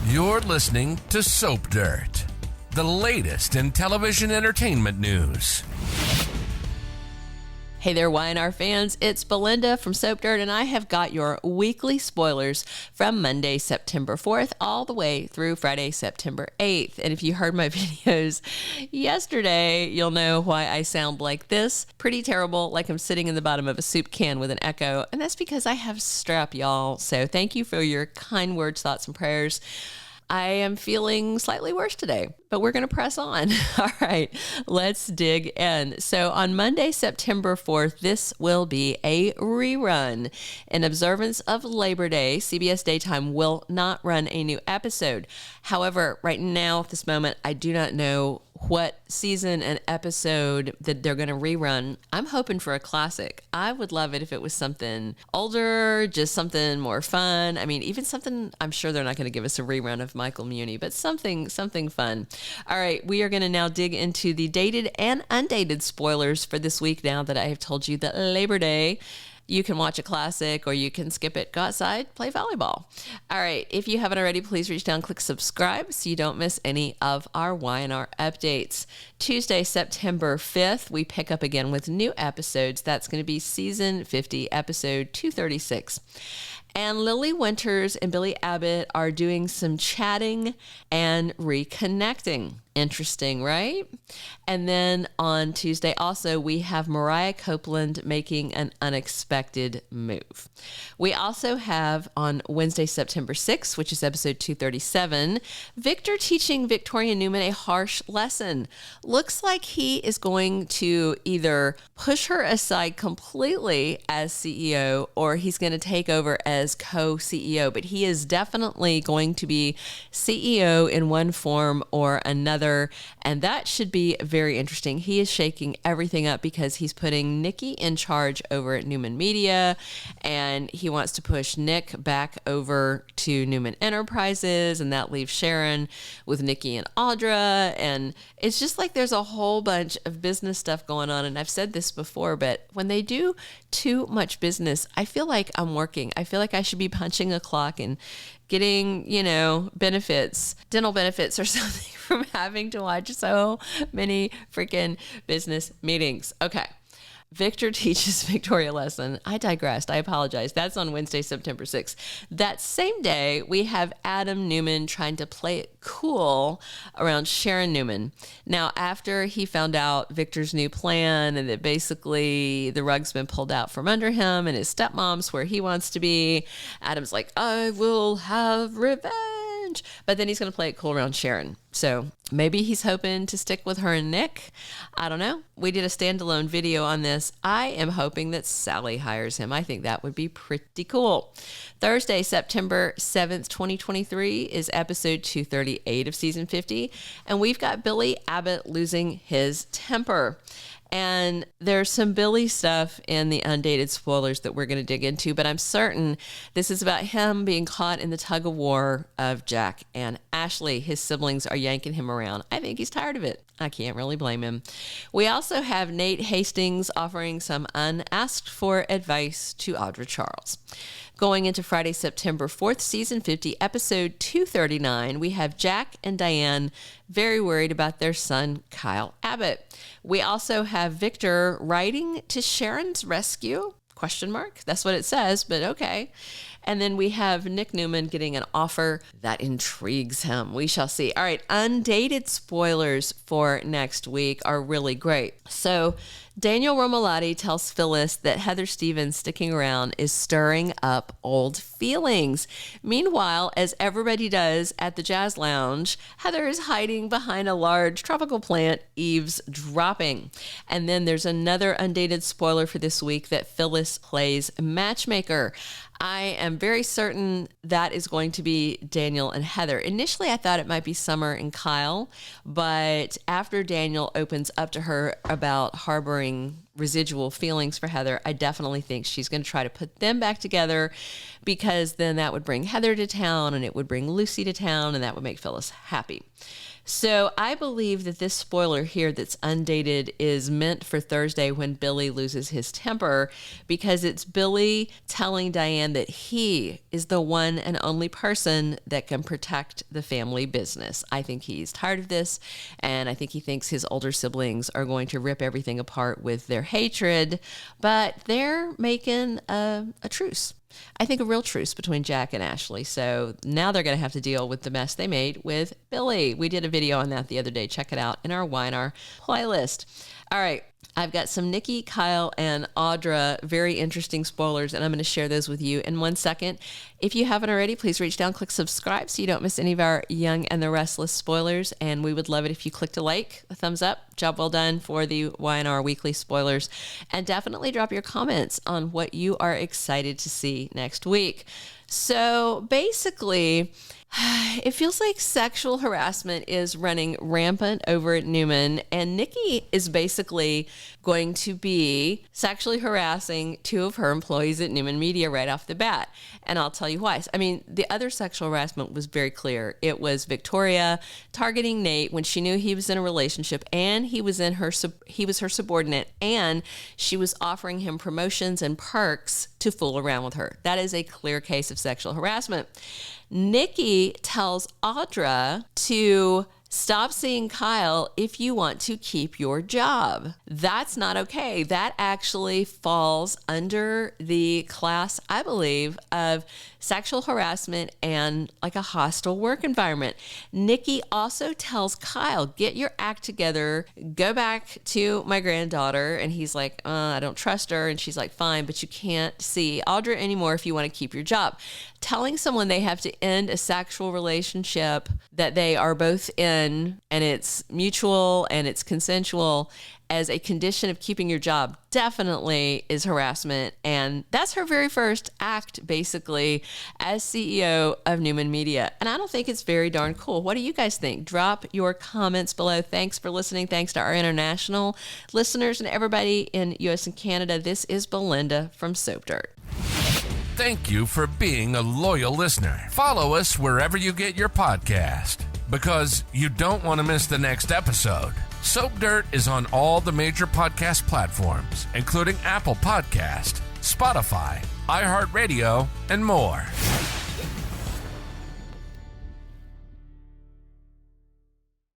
You're listening to Soap Dirt, the latest in television entertainment news. Hey there, Y&R fans. It's Belinda from Soap Dirt, and I have got your weekly spoilers from Monday, September 4th, all the way through Friday, September 8th. And if you heard my videos yesterday, you'll know why I sound like this. Pretty terrible, like I'm sitting in the bottom of a soup can with an echo. And that's because I have strep, y'all. So thank you for your kind words, thoughts, and prayers. I am feeling slightly worse today, but we're going to press on. All right, let's dig in. So on Monday, September 4th, this will be a rerun. In observance of Labor Day, CBS Daytime will not run a new episode. However, right now, at this moment, I do not know what season and episode that they're going to rerun. I'm hoping for a classic. I would love it if it was something older, just something more fun. I mean, even something, I'm sure they're not going to give us a rerun of Michael Muhney, but something fun. All right, we are going to now dig into the dated and undated spoilers for this week now that I have told you that Labor Day, you can watch a classic or you can skip it, go outside, play volleyball. All right, if you haven't already, please reach down, click subscribe so you don't miss any of our Y&R updates. Tuesday, September 5th, we pick up again with new episodes. That's going to be season 50, episode 236. And Lily Winters and Billy Abbott are doing some chatting and reconnecting. Interesting, right? And then on Tuesday also, we have Mariah Copeland making an unexpected move. We also have on Wednesday, September 6th, which is episode 237, Victor teaching Victoria Newman a harsh lesson. Looks like he is going to either push her aside completely as CEO or he's going to take over as co-CEO, but he is definitely going to be CEO in one form or another. And that should be very interesting. He is shaking everything up because he's putting Nikki in charge over at Newman Media, and he wants to push Nick back over to Newman Enterprises, and that leaves Sharon with Nikki and Audra. And it's just like there's a whole bunch of business stuff going on. And I've said this before, but when they do too much business, I feel like I'm working. I feel like I should be punching a clock and getting, benefits, dental benefits or something from having to watch so many freaking business meetings. Okay. Victor teaches Victoria a lesson. I digressed. I apologize. That's on Wednesday, September 6th. That same day, we have Adam Newman trying to play it cool around Sharon Newman. Now, after he found out Victor's new plan and that basically the rug's been pulled out from under him and his stepmom's where he wants to be, Adam's like, I will have revenge. But then he's going to play it cool around Sharon. So maybe he's hoping to stick with her and Nick. I don't know. We did a standalone video on this. I am hoping that Sally hires him. I think that would be pretty cool. Thursday, September 7th, 2023 is episode 238 of season 50. And we've got Billy Abbott losing his temper. And there's some Billy stuff in the undated spoilers that we're going to dig into, but I'm certain this is about him being caught in the tug of war of Jack and Ashley. His siblings are yanking him around. I think he's tired of it. I can't really blame him. We also have Nate Hastings offering some unasked for advice to Audra Charles. Going into Friday, September 4th, season 50, episode 239, we have Jack and Diane very worried about their son, Kyle Abbott. We also have Victor riding to Sharon's rescue, ? That's what it says, but okay. And then we have Nick Newman getting an offer that intrigues him. We shall see. All right, undated spoilers for next week are really great. So Daniel Romalotti tells Phyllis that Heather Stevens sticking around is stirring up old feelings. Meanwhile, as everybody does at the Jazz Lounge, Heather is hiding behind a large tropical plant, eavesdropping. And then there's another undated spoiler for this week that Phyllis plays matchmaker. I am very certain that is going to be Daniel and Heather. Initially, I thought it might be Summer and Kyle, but after Daniel opens up to her about harboring residual feelings for Heather, I definitely think she's going to try to put them back together, because then that would bring Heather to town and it would bring Lucy to town and that would make Phyllis happy. So I believe that this spoiler here that's undated is meant for Thursday when Billy loses his temper, because it's Billy telling Diane that he is the one and only person that can protect the family business. I think he's tired of this, and I think he thinks his older siblings are going to rip everything apart with their hatred, but they're making a truce. I think a real truce between Jack and Ashley. So now they're going to have to deal with the mess they made with Billy. We did a video on that the other day. Check it out in our Y&R playlist. All right. I've got some Nikki, Kyle, and Audra very interesting spoilers, and I'm going to share those with you in 1 second. If you haven't already, please reach down, click subscribe so you don't miss any of our Young and the Restless spoilers, and we would love it if you clicked a thumbs up. Job well done for the Y&R weekly spoilers, and definitely drop your comments on what you are excited to see next week. So basically, it feels like sexual harassment is running rampant over at Newman, and Nikki is basically going to be sexually harassing 2 of her employees at Newman Media right off the bat. And I'll tell you why. I mean, the other sexual harassment was very clear. It was Victoria targeting Nate when she knew he was in a relationship and he was her subordinate, and she was offering him promotions and perks to fool around with her. That is a clear case of sexual harassment. Nikki tells Audra to stop seeing Kyle if you want to keep your job. That's not okay. That actually falls under the class, I believe, of sexual harassment and like a hostile work environment. Nikki also tells Kyle, get your act together, go back to my granddaughter. And he's like, I don't trust her. And she's like, fine, but you can't see Audra anymore if you want to keep your job. Telling someone they have to end a sexual relationship that they are both in, and it's mutual and it's consensual, as a condition of keeping your job definitely is harassment. And that's her very first act, basically, as CEO of Newman Media. And I don't think it's very darn cool. What do you guys think? Drop your comments below. Thanks for listening. Thanks to our international listeners and everybody in US and Canada. This is Belinda from Soap Dirt. Thank you for being a loyal listener. Follow us wherever you get your podcast, because you don't want to miss the next episode. Soap Dirt is on all the major podcast platforms, including Apple Podcast, Spotify, iHeartRadio, and more.